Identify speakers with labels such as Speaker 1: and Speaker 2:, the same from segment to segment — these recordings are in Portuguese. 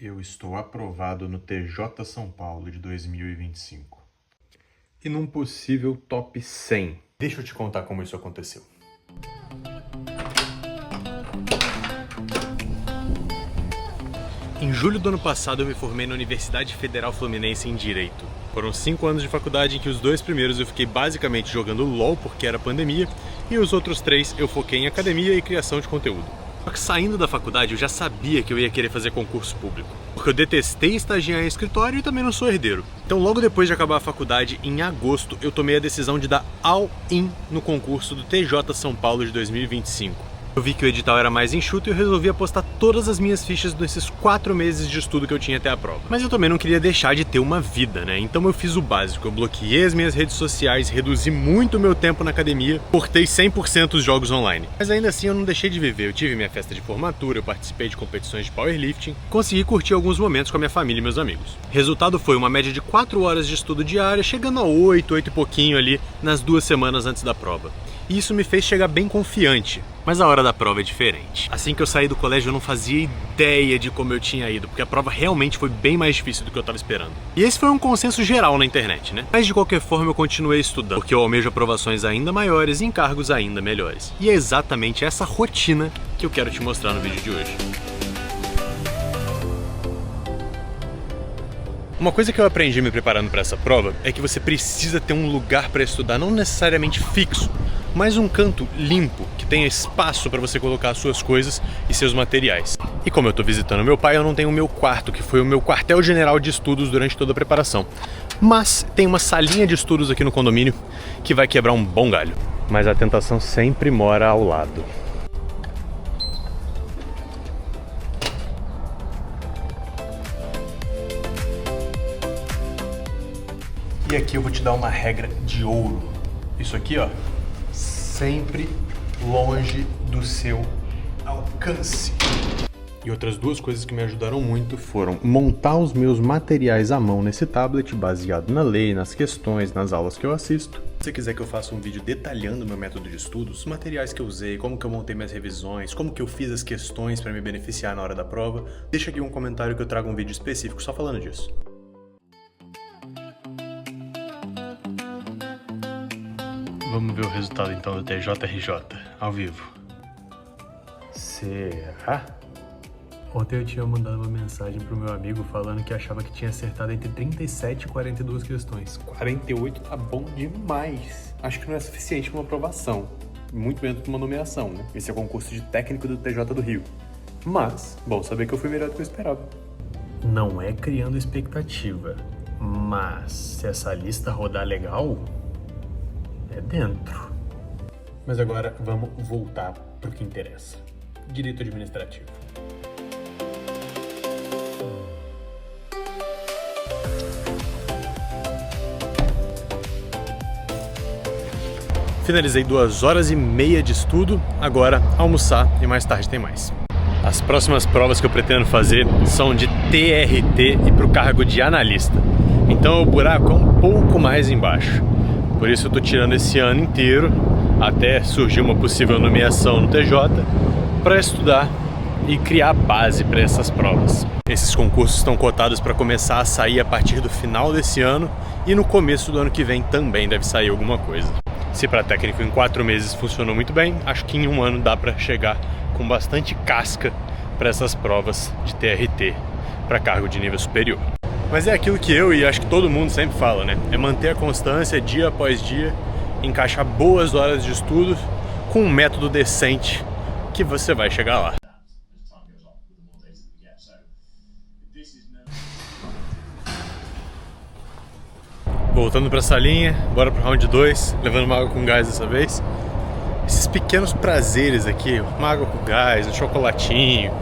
Speaker 1: Eu estou aprovado no TJ São Paulo de 2025. E num possível top 100. Deixa eu te contar como isso aconteceu. Em julho do ano passado eu me formei na Universidade Federal Fluminense em Direito. Foram 5 anos de faculdade em que os 2 primeiros eu fiquei basicamente jogando LOL porque era pandemia, e os outros 3 eu foquei em academia e criação de conteúdo. Só que saindo da faculdade eu já sabia que eu ia querer fazer concurso público, porque eu detestei estagiar em escritório e também não sou herdeiro. Então logo depois de acabar a faculdade, em agosto, eu tomei a decisão de dar all-in no concurso do TJ São Paulo de 2025. Eu vi que o edital era mais enxuto e eu resolvi apostar todas as minhas fichas nesses 4 meses de estudo que eu tinha até a prova. Mas eu também não queria deixar de ter uma vida, né? Então eu fiz o básico, eu bloqueei as minhas redes sociais, reduzi muito o meu tempo na academia, cortei 100% os jogos online. Mas ainda assim eu não deixei de viver, eu tive minha festa de formatura, eu participei de competições de powerlifting, consegui curtir alguns momentos com a minha família e meus amigos. Resultado foi uma média de 4 horas de estudo diária, chegando a 8 e pouquinho ali nas 2 semanas antes da prova. E isso me fez chegar bem confiante. Mas a hora da prova é diferente. Assim que eu saí do colégio eu não fazia ideia de como eu tinha ido, porque a prova realmente foi bem mais difícil do que eu estava esperando. E esse foi um consenso geral na internet, né? Mas de qualquer forma eu continuei estudando, porque eu almejo aprovações ainda maiores e encargos ainda melhores. E é exatamente essa rotina que eu quero te mostrar no vídeo de hoje. Uma coisa que eu aprendi me preparando para essa prova é que você precisa ter um lugar para estudar, não necessariamente fixo, mas um canto limpo, que tenha espaço para você colocar as suas coisas e seus materiais. E como eu estou visitando meu pai, eu não tenho o meu quarto, que foi o meu quartel-general de estudos durante toda a preparação. Mas tem uma salinha de estudos aqui no condomínio que vai quebrar um bom galho. Mas a tentação sempre mora ao lado. E aqui eu vou te dar uma regra de ouro. Isso aqui, ó, sempre longe do seu alcance. E outras 2 coisas que me ajudaram muito foram montar os meus materiais à mão nesse tablet, baseado na lei, nas questões, nas aulas que eu assisto. Se você quiser que eu faça um vídeo detalhando meu método de estudo, os materiais que eu usei, como que eu montei minhas revisões, como que eu fiz as questões para me beneficiar na hora da prova, deixa aqui um comentário que eu trago um vídeo específico só falando disso. Vamos ver o resultado então do TJRJ, ao vivo. Será? Ontem eu tinha mandado uma mensagem pro meu amigo falando que achava que tinha acertado entre 37 e 42 questões. 48 tá bom demais. Acho que não é suficiente para uma aprovação, muito menos para uma nomeação, né? Esse é o concurso de técnico do TJ do Rio. Mas, bom saber que eu fui melhor do que eu esperava. Não é criando expectativa, mas se essa lista rodar legal, é dentro. Mas agora vamos voltar pro que interessa. Direito administrativo. Finalizei 2 horas e meia de estudo, agora almoçar e mais tarde tem mais. As próximas provas que eu pretendo fazer são de TRT e pro cargo de analista. Então o buraco é um pouco mais embaixo. Por isso eu tô tirando esse ano inteiro, até surgir uma possível nomeação no TJ, para estudar e criar base para essas provas. Esses concursos estão cotados para começar a sair a partir do final desse ano, e no começo do ano que vem também deve sair alguma coisa. Se para técnico em 4 meses funcionou muito bem, acho que em 1 ano dá para chegar com bastante casca para essas provas de TRT para cargo de nível superior. Mas é aquilo que eu e acho que todo mundo sempre fala, né? É manter a constância dia após dia, encaixar boas horas de estudo com um método decente que você vai chegar lá. Voltando pra salinha, bora pro round 2, levando uma água com gás dessa vez. Esses pequenos prazeres aqui, uma água com gás, um chocolatinho,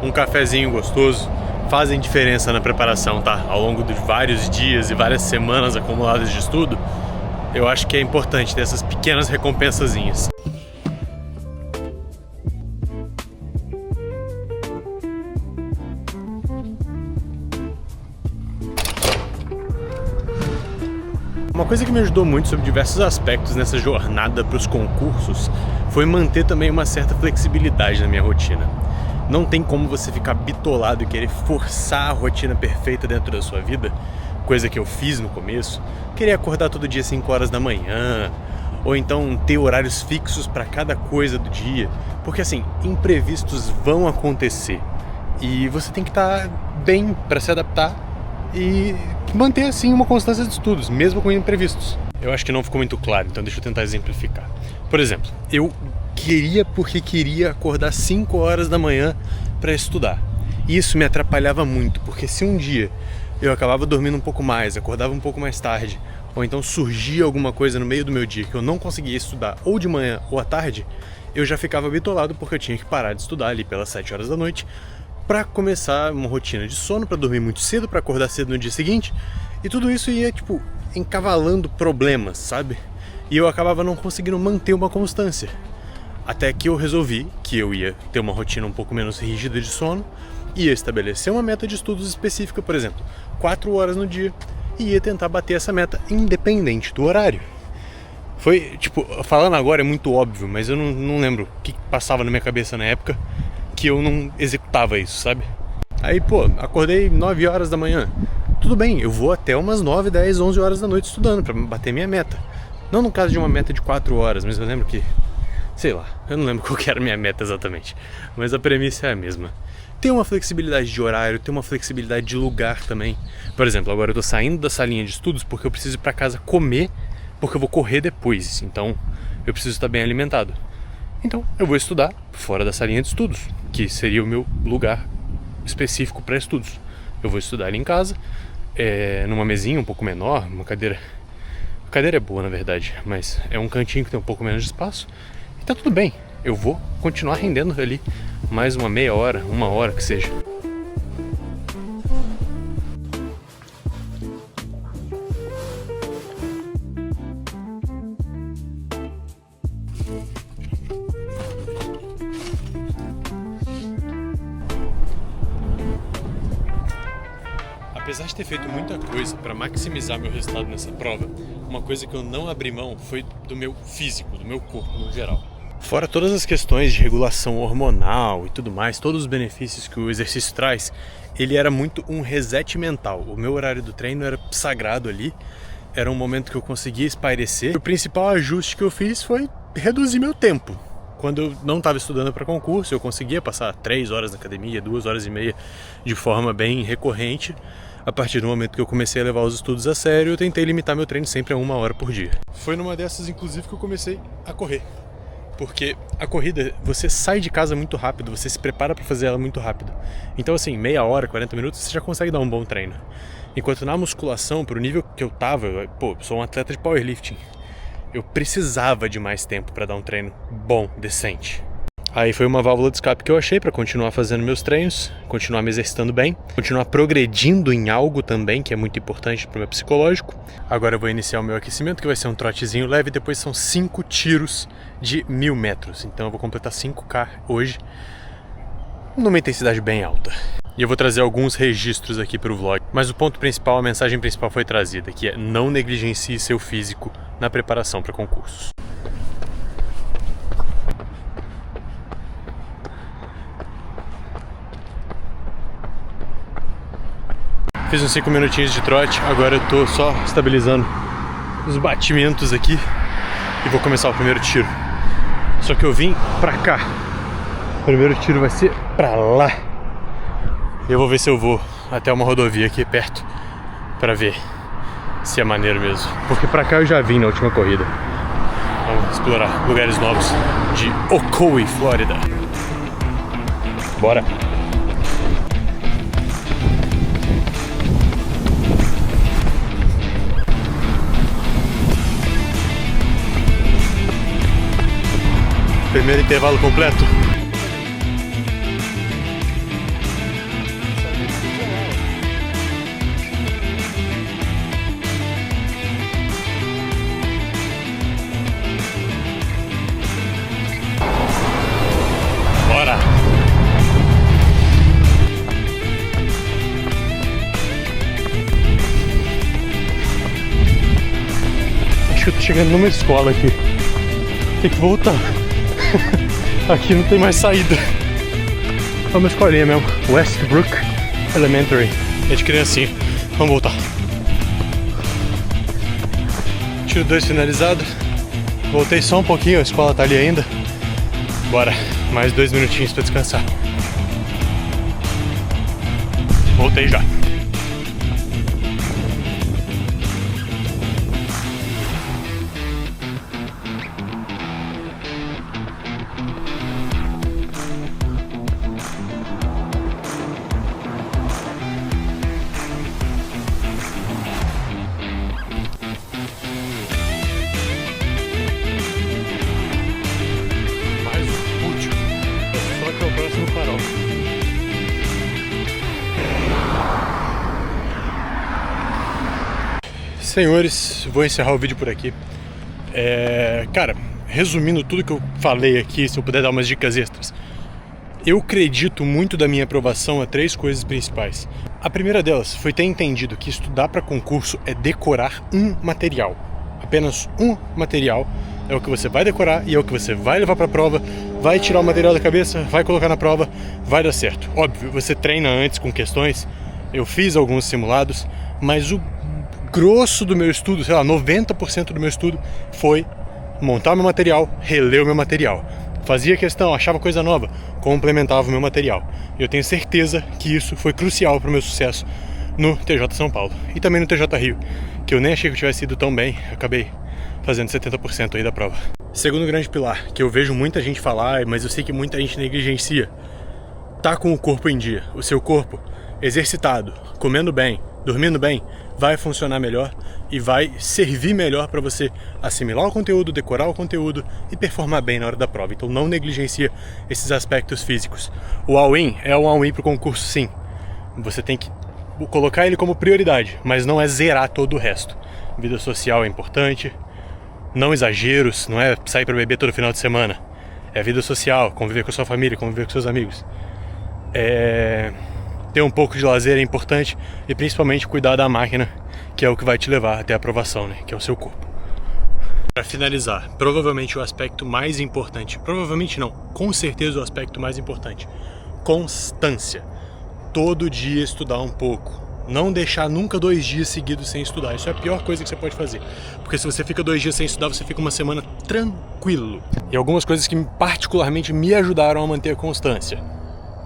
Speaker 1: um cafezinho gostoso, fazem diferença na preparação, tá? Ao longo de vários dias e várias semanas acumuladas de estudo, eu acho que é importante ter essas pequenas recompensazinhas. Uma coisa que me ajudou muito sobre diversos aspectos nessa jornada para os concursos foi manter também uma certa flexibilidade na minha rotina. Não tem como você ficar bitolado e querer forçar a rotina perfeita dentro da sua vida, coisa que eu fiz no começo. Querer acordar todo dia 5 horas da manhã, ou então ter horários fixos para cada coisa do dia, porque assim, imprevistos vão acontecer e você tem que estar bem para se adaptar e manter assim uma constância de estudos, mesmo com imprevistos. Eu acho que não ficou muito claro, então deixa eu tentar exemplificar. Por exemplo, eu queria acordar 5 horas da manhã para estudar. E isso me atrapalhava muito, porque se um dia eu acabava dormindo um pouco mais, acordava um pouco mais tarde, ou então surgia alguma coisa no meio do meu dia que eu não conseguia estudar ou de manhã ou à tarde, eu já ficava bitolado porque eu tinha que parar de estudar ali pelas 7 horas da noite para começar uma rotina de sono, para dormir muito cedo, para acordar cedo no dia seguinte, e tudo isso ia, tipo, encavalando problemas, sabe? E eu acabava não conseguindo manter uma constância. Até que eu resolvi que eu ia ter uma rotina um pouco menos rígida de sono, ia estabelecer uma meta de estudos específica, por exemplo, 4 horas no dia, e ia tentar bater essa meta independente do horário. Foi, tipo, falando agora é muito óbvio, mas eu não lembro o que passava na minha cabeça na época que eu não executava isso, sabe? Aí, pô, acordei 9 horas da manhã. Tudo bem, eu vou até umas 9, 10, 11 horas da noite estudando pra bater minha meta. Não no caso de uma meta de 4 horas, mas eu lembro que, sei lá, eu não lembro qual que era a minha meta exatamente, mas a premissa é a mesma. Tem uma flexibilidade de horário, tem uma flexibilidade de lugar também. Por exemplo, agora eu tô saindo da salinha de estudos porque eu preciso ir pra casa comer, porque eu vou correr depois, então eu preciso estar bem alimentado. Então eu vou estudar fora da salinha de estudos, que seria o meu lugar específico para estudos. Eu vou estudar ali em casa, numa mesinha um pouco menor, uma cadeira. A cadeira é boa, na verdade, mas é um cantinho que tem um pouco menos de espaço. E tá tudo bem, eu vou continuar rendendo ali mais uma meia hora, 1 hora que seja. Apesar de ter feito muita coisa para maximizar meu resultado nessa prova, uma coisa que eu não abri mão foi do meu físico, do meu corpo no geral. Fora todas as questões de regulação hormonal e tudo mais, todos os benefícios que o exercício traz, ele era muito um reset mental. O meu horário do treino era sagrado ali, era um momento que eu conseguia espairecer. O principal ajuste que eu fiz foi reduzir meu tempo. Quando eu não estava estudando para concurso, eu conseguia passar 3 horas na academia, 2 horas e meia de forma bem recorrente. A partir do momento que eu comecei a levar os estudos a sério, eu tentei limitar meu treino sempre a 1 hora por dia. Foi numa dessas, inclusive, que eu comecei a correr. Porque a corrida, você sai de casa muito rápido, você se prepara para fazer ela muito rápido. Então assim, meia hora, 40 minutos, você já consegue dar um bom treino. Enquanto na musculação, pro nível que eu tava, sou um atleta de powerlifting, eu precisava de mais tempo para dar um treino bom, decente. Aí foi uma válvula de escape que eu achei para continuar fazendo meus treinos, continuar me exercitando bem, continuar progredindo em algo também, que é muito importante para o meu psicológico. Agora eu vou iniciar o meu aquecimento, que vai ser um trotezinho leve, depois são 5 tiros de 1000 metros. Então eu vou completar 5K hoje, numa intensidade bem alta. E eu vou trazer alguns registros aqui para o vlog. Mas o ponto principal, a mensagem principal foi trazida, que é: não negligencie seu físico na preparação para concursos. Fiz uns 5 minutinhos de trote, agora eu tô só estabilizando os batimentos aqui e vou começar o primeiro tiro. Só que eu vim pra cá. O primeiro tiro vai ser pra lá. Eu vou ver se eu vou até uma rodovia aqui perto pra ver se é maneiro mesmo. Porque pra cá eu já vim na última corrida. Vamos explorar lugares novos de Ocoee, Flórida. Bora! Primeiro intervalo completo. Bora! Acho que eu tô chegando numa escola aqui. Tem que voltar. Aqui não tem mais saída. É uma escolinha mesmo, Westbrook Elementary. É de criancinha. Vamos voltar. Tiro 2 finalizado. Voltei só um pouquinho, a escola tá ali ainda. Bora, mais 2 minutinhos pra descansar. Voltei já. Senhores, vou encerrar o vídeo por aqui. Cara, resumindo tudo que eu falei aqui, se eu puder dar umas dicas extras. Eu acredito muito da minha aprovação a 3 coisas principais. A primeira delas foi ter entendido que estudar para concurso é decorar um material. Apenas um material é o que você vai decorar e é o que você vai levar para a prova, vai tirar o material da cabeça, vai colocar na prova, vai dar certo. Óbvio, você treina antes com questões, eu fiz alguns simulados, mas o grosso do meu estudo, sei lá, 90% do meu estudo foi montar meu material, reler o meu material. Fazia questão, achava coisa nova, complementava o meu material. Eu tenho certeza que isso foi crucial para o meu sucesso no TJ São Paulo e também no TJ Rio, que eu nem achei que eu tivesse ido tão bem, acabei fazendo 70% aí da prova. Segundo grande pilar, que eu vejo muita gente falar, mas eu sei que muita gente negligencia: tá com o corpo em dia. O seu corpo exercitado, comendo bem, dormindo bem, vai funcionar melhor e vai servir melhor para você assimilar o conteúdo, decorar o conteúdo e performar bem na hora da prova. Então não negligencia esses aspectos físicos. O all-in é um all-in para o concurso, sim. Você tem que colocar ele como prioridade, mas não é zerar todo o resto. Vida social é importante, não exageros, não é sair para beber todo final de semana. É vida social, conviver com a sua família, conviver com seus amigos. Ter um pouco de lazer é importante e principalmente cuidar da máquina, que é o que vai te levar até a aprovação, né? Que é o seu corpo. Para finalizar, provavelmente o aspecto mais importante, provavelmente não, com certeza o aspecto mais importante: constância. Todo dia estudar um pouco. Não deixar nunca 2 dias seguidos sem estudar. Isso é a pior coisa que você pode fazer. Porque se você fica 2 dias sem estudar, você fica uma semana tranquilo. E algumas coisas que particularmente me ajudaram a manter a constância: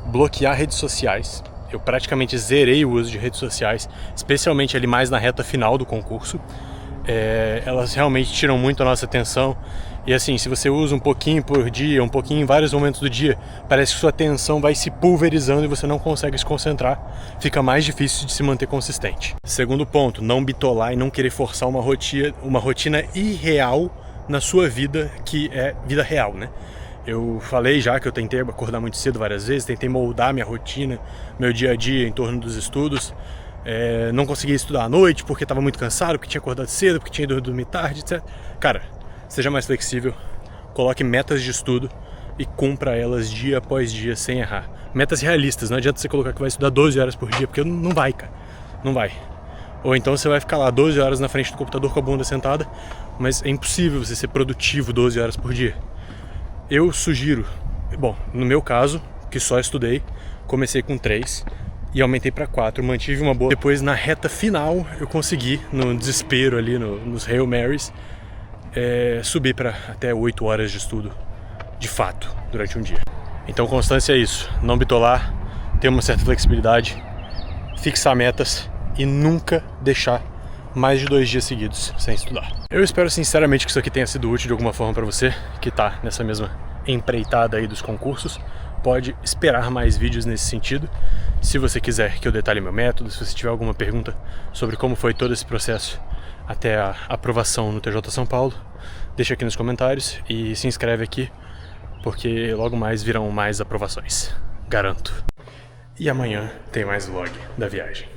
Speaker 1: bloquear redes sociais. Eu praticamente zerei o uso de redes sociais, especialmente ali mais na reta final do concurso. Elas realmente tiram muito a nossa atenção. E assim, se você usa um pouquinho por dia, um pouquinho em vários momentos do dia, parece que sua atenção vai se pulverizando e você não consegue se concentrar. Fica mais difícil de se manter consistente. Segundo ponto, não bitolar e não querer forçar uma rotina irreal na sua vida, que é vida real, né? Eu falei já que eu tentei acordar muito cedo várias vezes, tentei moldar minha rotina, meu dia a dia em torno dos estudos. Não conseguia estudar à noite porque estava muito cansado, porque tinha acordado cedo, porque tinha ido dormir tarde, etc. Cara, seja mais flexível, coloque metas de estudo e cumpra elas dia após dia sem errar. Metas realistas, não adianta você colocar que vai estudar 12 horas por dia, porque não vai, cara, não vai. Ou então você vai ficar lá 12 horas na frente do computador com a bunda sentada, mas é impossível você ser produtivo 12 horas por dia. Eu sugiro, bom, no meu caso, que só estudei, comecei com 3 e aumentei para 4, mantive uma boa. Depois, na reta final, eu consegui, no desespero ali, nos Hail Marys, subir para até 8 horas de estudo, de fato, durante um dia. Então constância é isso, não bitolar, ter uma certa flexibilidade, fixar metas e nunca deixar mais de 2 dias seguidos sem estudar. Eu espero sinceramente que isso aqui tenha sido útil de alguma forma para você que está nessa mesma empreitada aí dos concursos. Pode esperar mais vídeos nesse sentido. Se você quiser que eu detalhe meu método, se você tiver alguma pergunta sobre como foi todo esse processo até a aprovação no TJ São Paulo, deixa aqui nos comentários e se inscreve aqui, porque logo mais virão mais aprovações, garanto. E amanhã tem mais vlog da viagem.